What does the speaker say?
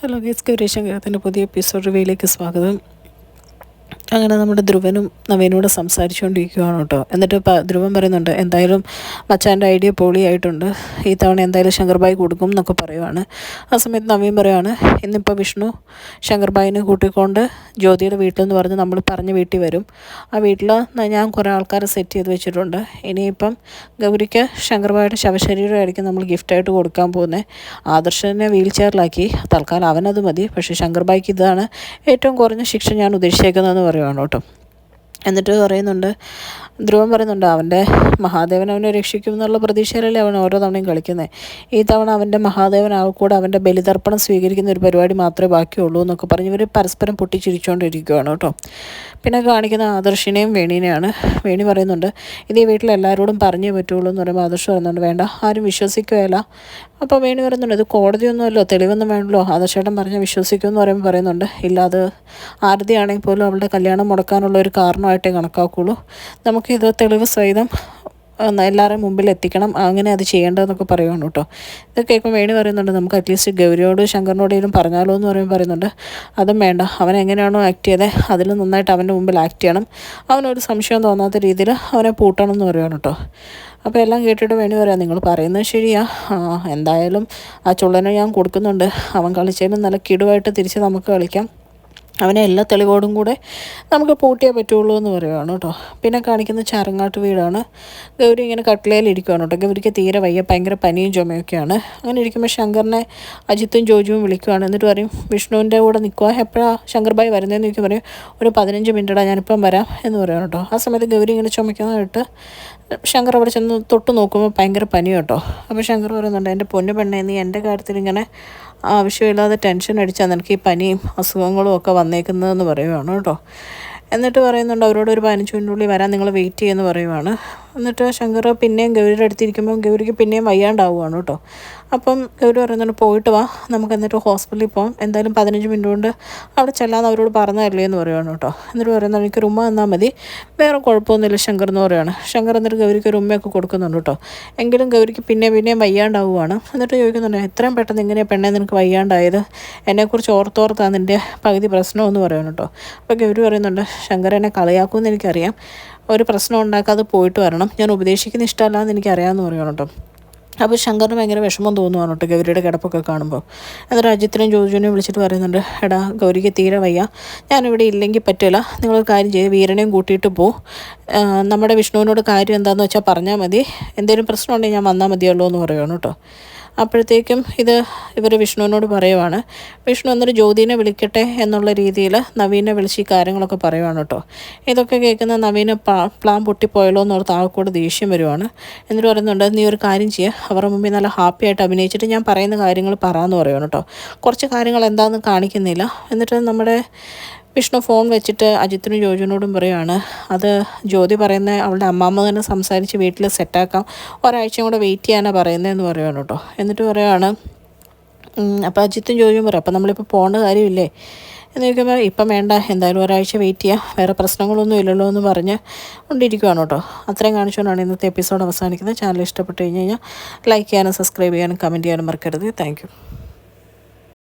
Hello guys, Gowreeshan ഗ്രഹത്തിൻ്റെ പുതിയ episode റിവ്യൂയിലേക്ക് സ്വാഗതം. അങ്ങനെ നമ്മുടെ ധ്രുവനും നവീനോട് സംസാരിച്ചുകൊണ്ടിരിക്കുകയാണ് കേട്ടോ. എന്നിട്ട് ധ്രുവൻ പറയുന്നുണ്ട്, എന്തായാലും മച്ചാൻ്റെ ഐഡിയ പൊളിയായിട്ടുണ്ട്, ഈ തവണ എന്തായാലും ശങ്കർബായി കൊടുക്കും എന്നൊക്കെ പറയുവാണ്. ആ സമയത്ത് നവീൻ പറയുവാണ്, ഇന്നിപ്പോൾ വിഷ്ണു ശങ്കർബായിനെ കൂട്ടിക്കൊണ്ട് ജ്യോതിയുടെ വീട്ടിലെന്ന് പറഞ്ഞ് നമ്മൾ പറഞ്ഞ് വീട്ടിൽ വരും. ആ വീട്ടിൽ ഞാൻ കുറേ ആൾക്കാരെ സെറ്റ് ചെയ്ത് വെച്ചിട്ടുണ്ട്. ഇനിയിപ്പം ഗൗരിക്ക് ശങ്കർബായിയുടെ ശവശരീരമായിരിക്കും നമ്മൾ ഗിഫ്റ്റായിട്ട് കൊടുക്കാൻ പോകുന്നത്. ആദർശനെ വീൽ ചെയറിലാക്കി, തൽക്കാലം അവനത് മതി. പക്ഷേ ശങ്കർബായിക്ക് ഇതാണ് ഏറ്റവും കുറഞ്ഞ ശിക്ഷ ഞാൻ ഉദ്ദേശിച്ചേക്കുന്നതെന്ന് പറയുവാണ് കേട്ടോ. എന്നിട്ട് പറയുന്നുണ്ട്, ധ്രുവൻ പറയുന്നുണ്ട്, അവൻ്റെ മഹാദേവൻ അവനെ രക്ഷിക്കും എന്നുള്ള പ്രതീക്ഷയിലല്ലേ അവൻ ഓരോ തവണയും കളിക്കുന്നത്. ഈ തവണ അവൻ്റെ മഹാദേവൻ കൂടെ അവൻ്റെ ബലിതർപ്പണം സ്വീകരിക്കുന്ന ഒരു പരിപാടി മാത്രമേ ബാക്കിയുള്ളൂ എന്നൊക്കെ പറഞ്ഞ് ഇവർ പരസ്പരം പൊട്ടിച്ചിരിച്ചുകൊണ്ടിരിക്കുകയാണ് കേട്ടോ. പിന്നെ കാണിക്കുന്ന ആദർശിനെയും വേണീനെയാണ്. വേണി പറയുന്നുണ്ട്, ഇത് ഈ വീട്ടിലെല്ലാവരോടും പറഞ്ഞേ പറ്റുള്ളൂ എന്ന് പറയുമ്പോൾ ആദർശ് പറയുന്നുണ്ട്, വേണ്ട, ആരും വിശ്വസിക്കുകയില്ല. അപ്പോൾ വേണി പറയുന്നുണ്ട്, ഇത് കോടതിയൊന്നുമല്ലോ, തെളിവൊന്നും വേണ്ടല്ലോ, ആദർശേട്ടൻ പറഞ്ഞാൽ വിശ്വസിക്കുമെന്ന് പറയുന്നുണ്ട്, ഇല്ല, അത് ആരതിയാണെങ്കിൽ പോലും അവളുടെ കല്യാണം മുടക്കാനുള്ള ഒരു കാരണമായിട്ടേ കണക്കാക്കുള്ളൂ. നമുക്കിത് തെളിവ് സഹിതം എല്ലാവരുടെയും മുമ്പിൽ എത്തിക്കണം, അങ്ങനെ അത് ചെയ്യേണ്ടതെന്നൊക്കെ പറയുവാണ് കേട്ടോ. ഇത് കേൾക്കുമ്പോൾ വേണി പറയുന്നുണ്ട്, നമുക്ക് അറ്റ്ലീസ്റ്റ് ഗൗരിയോട് ശങ്കറിനോടെങ്കിലും പറഞ്ഞാലോ എന്ന് പറയുന്നുണ്ട്, അതും വേണ്ട, അവൻ എങ്ങനെയാണോ ആക്ട് ചെയ്തത് അതിൽ നന്നായിട്ട് അവൻ്റെ മുമ്പിൽ ആക്ട് ചെയ്യണം, അവനൊരു സംശയം തോന്നാത്ത രീതിയിൽ അവനെ പൂട്ടണം എന്ന് പറയുവാണ് കേട്ടോ. അപ്പോൾ എല്ലാം കേട്ടിട്ട് വേണി പറയാം, നിങ്ങൾ പറയുന്നത് ശരിയാ, എന്തായാലും ആ ചുള്ളനെ ഞാൻ കൊടുക്കുന്നുണ്ട്, അവൻ കളിച്ചതിനും നല്ല കിടുവായിട്ട് തിരിച്ച് നമുക്ക് കളിക്കാം, അവനെ എല്ലാ തെളിവോടും കൂടെ നമുക്ക് പൂട്ടിയേ പറ്റുള്ളൂ എന്ന് പറയുവാണ് കേട്ടോ. പിന്നെ കാണിക്കുന്ന ചാരങ്ങാട്ട് വീടാണ്. ഗൗരി ഇങ്ങനെ കട്ടിലയിലിരിക്കുകയാണ് കേട്ടോ. ഗൗരിക്ക് തീരെ വയ്യ, ഭയങ്കര പനിയും ചുമയൊക്കെയാണ്. അങ്ങനെ ഇരിക്കുമ്പോൾ ശങ്കറിനെ അജിത്തും ജോജുവും വിളിക്കുകയാണ്. എന്നിട്ട് പറയും, വിഷ്ണുവിൻ്റെ കൂടെ നിൽക്കുക, എപ്പോഴാണ് ശങ്കർബായി വരുന്നതെന്ന് ചോദിക്കാൻ പറയും, ഒരു 15 മിനിറ്റാണ്, ഞാനിപ്പം വരാം എന്ന് പറയുകയാണ് കേട്ടോ. ആ സമയത്ത് ഗൗരി ഇങ്ങനെ ചുമയ്ക്കുന്നതായിട്ട് ശങ്കർ അവിടെ ചെന്ന് തൊട്ട് നോക്കുമ്പോൾ ഭയങ്കര പനി കേട്ടോ. അപ്പോൾ ശങ്കർ പറയുന്നുണ്ട്, എൻ്റെ പൊന്നു പെണ്ണേ, നീ എൻ്റെ കാര്യത്തിൽ ഇങ്ങനെ ആവശ്യമില്ലാതെ ടെൻഷൻ അടിച്ചാൽ നിനക്ക് ഈ പനിയും അസുഖങ്ങളും ഒക്കെ വന്നേക്കുന്നതെന്ന് പറയുവാണ് കേട്ടോ. എന്നിട്ട് പറയുന്നുണ്ട്, അവരോട് ഒരു 15 മിനിറ്റിനുള്ളിൽ വരാൻ നിങ്ങൾ വെയിറ്റ് ചെയ്യുമെന്ന് പറയുവാണ്. എന്നിട്ട് ശങ്കർ പിന്നെയും ഗൗരിയുടെ അടുത്തിരിക്കുമ്പം ഗൗരിക്ക് പിന്നെയും വയ്യാണ്ടാവുകയാണ് കേട്ടോ. അപ്പം ഗൗരി പറയുന്നുണ്ട്, പോയിട്ട് വാ, നമുക്ക് എന്നിട്ട് ഹോസ്പിറ്റലിൽ പോകാം, എന്തായാലും 15 മിനിറ്റ് കൊണ്ട് അവിടെ ചെല്ലാന്ന് അവരോട് പറഞ്ഞതല്ലേ എന്ന് പറയുവാണ് കേട്ടോ. എന്നിട്ട് പറയുന്നത്, എനിക്കൊരു ഉമ്മ തന്നാൽ മതി, വേറെ കുഴപ്പമൊന്നുമില്ല ശങ്കർ എന്ന് പറയുകയാണ്. ശങ്കർ എന്നിട്ട് ഗൗരിക്ക് ഒരു ഉമ്മയൊക്കെ കൊടുക്കുന്നുണ്ട് കേട്ടോ. എങ്കിലും ഗൗരിക്ക് പിന്നെയും വയ്യാണ്ടാവുകയാണ്. എന്നിട്ട് ചോദിക്കുന്നുണ്ട്, എത്രയും പെട്ടെന്ന് ഇങ്ങനെയാണ് പെണ്ണെ നിനക്ക് വയ്യാണ്ടായത്, എന്നെക്കുറിച്ച് ഓർത്താണ് നിൻ്റെ പകുതി പ്രശ്നമെന്ന് പറയുന്നു കേട്ടോ. അപ്പോൾ ഗൗരി പറയുന്നുണ്ട്, ശങ്കർ എന്നെ കളിയാക്കുമെന്ന് എനിക്കറിയാം, ഒരു പ്രശ്നം ഉണ്ടാക്കാതെ പോയിട്ട് വരണം, ഞാൻ ഉപദേശിക്കുന്ന ഇഷ്ടമല്ലാന്ന് എനിക്കറിയാമെന്ന് പറയുന്നു കേട്ടോ. അപ്പോൾ ശങ്കറിന് ഭയങ്കര വിഷമം തോന്നുവാണ് കേട്ടോ ഗൗരിയുടെ കിടപ്പൊക്കെ കാണുമ്പോൾ. എന്നിട്ട് അജിത്തിനെയും ജോജുവിനെയും വിളിച്ചിട്ട് പറയുന്നുണ്ട്, എടാ ഗൗരിക്ക് തീരെ വയ്യ, ഞാനിവിടെ ഇല്ലെങ്കിൽ പറ്റില്ല, നിങ്ങളൊരു കാര്യം ചെയ്ത് വീരനെയും കൂട്ടിയിട്ട് പോകും, നമ്മുടെ വിഷ്ണുവിനോട് കാര്യം എന്താണെന്ന് വെച്ചാൽ പറഞ്ഞാൽ മതി, എന്തെങ്കിലും പ്രശ്നം ഉണ്ടെങ്കിൽ ഞാൻ വന്നാൽ മതിയല്ലോ എന്ന് പറയുവാണ് കേട്ടോ. അപ്പോഴത്തേക്കും ഇവർ വിഷ്ണുവിനോട് പറയുവാണ്. വിഷ്ണു എന്നിട്ട് ജ്യോതിനെ വിളിക്കട്ടെ എന്നുള്ള രീതിയിൽ നവീനെ വിളിച്ച് ഈ കാര്യങ്ങളൊക്കെ പറയുവാണ് കേട്ടോ. ഇതൊക്കെ കേൾക്കുന്ന നവീന് പ്ലാൻ പൊട്ടിപ്പോയല്ലോ എന്നോർത്ത് ആൾക്കൂടെ ദേഷ്യം വരുവാണ്. എന്നിട്ട് പറയുന്നുണ്ട്, നീ ഒരു കാര്യം ചെയ്യുക, അവരുടെ മുമ്പിൽ നല്ല ഹാപ്പി ആയിട്ട് അഭിനയിച്ചിട്ട് ഞാൻ പറയുന്ന കാര്യങ്ങൾ പറയാമെന്ന് പറയുവാണ് കേട്ടോ. കുറച്ച് കാര്യങ്ങൾ എന്താണെന്ന് കാണിക്കുന്നില്ല. എന്നിട്ട് നമ്മുടെ വിഷ്ണു ഫോൺ വെച്ചിട്ട് അജിത്തിനും ജോജുവിനോടും പറയുവാണ്, അത് ജ്യോതി പറയുന്ന അവളുടെ അമ്മാമ്മ തന്നെ സംസാരിച്ച് വീട്ടിൽ സെറ്റാക്കാം, ഒരാഴ്ചയും കൂടെ വെയിറ്റ് ചെയ്യാനാണ് പറയുന്നതെന്ന് പറയുവാണ് കേട്ടോ. എന്നിട്ട് പറയുവാണ്, അപ്പോൾ അജിത്തും ജോജുവും പറയും, അപ്പോൾ നമ്മളിപ്പോൾ പോകേണ്ട കാര്യമില്ലേ എന്ന് ചോദിക്കുമ്പോൾ, ഇപ്പം വേണ്ട, എന്തായാലും ഒരാഴ്ച വെയിറ്റ് ചെയ്യാം, വേറെ പ്രശ്നങ്ങളൊന്നും ഇല്ലല്ലോ എന്ന് പറഞ്ഞ് കൊണ്ടിരിക്കുകയാണ് കേട്ടോ. അത്രയും കാണിച്ചുകൊണ്ടാണ് ഇന്നത്തെ എപ്പിസോഡ് അവസാനിക്കുന്നത്. ചാനൽ ഇഷ്ടപ്പെട്ട് കഴിഞ്ഞ് കഴിഞ്ഞാൽ ലൈക്ക് ചെയ്യാനും സബ്സ്ക്രൈബ് ചെയ്യാനും കമൻറ്റ് ചെയ്യാനും മറക്കരുത്. Thank you.